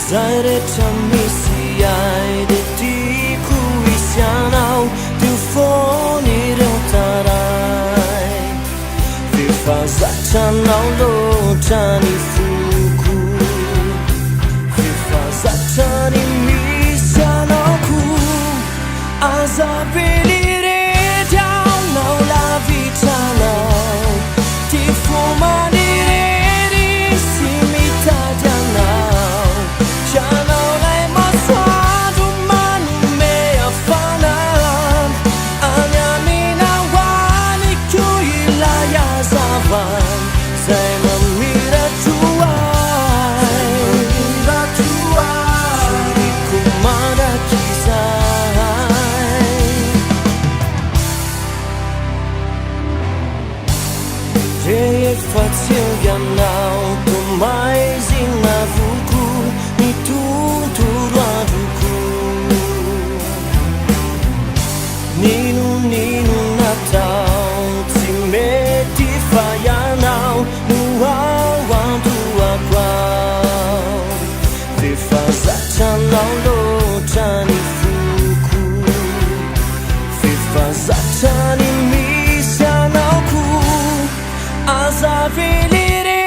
Zaire chamisi de ti kuisianau tu foni rotarai viva zachanau lo chani fuku viva zachani misianau ku azabelire down now la vita now ti fumani Facil ganau tu mais na vuku ni tu aduku ninu natau ti meti fayanau nuawa tua qual te fazachanau lo chani fuku te fazachani misianau ku Azabelire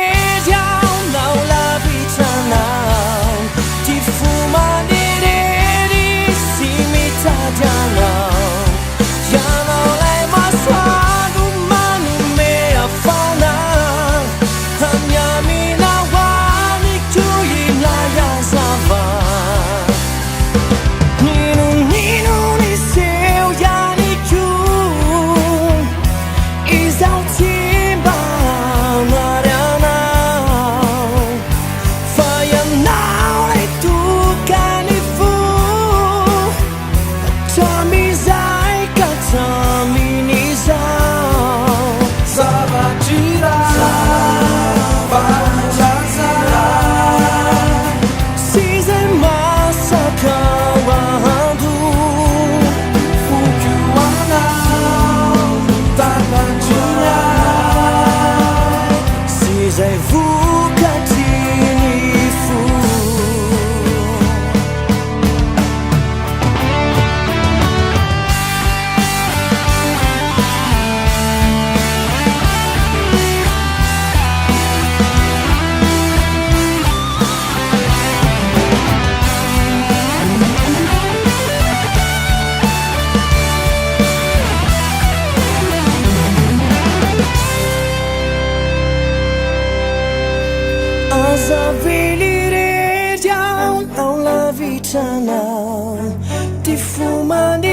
down now la vita now ti fumanire di simita now ya no lei maswadu manu me afana hanyami na wani tuyi la ya sava ninu ni seu ya ni ku is out Azabelire down on la vita now ti fumani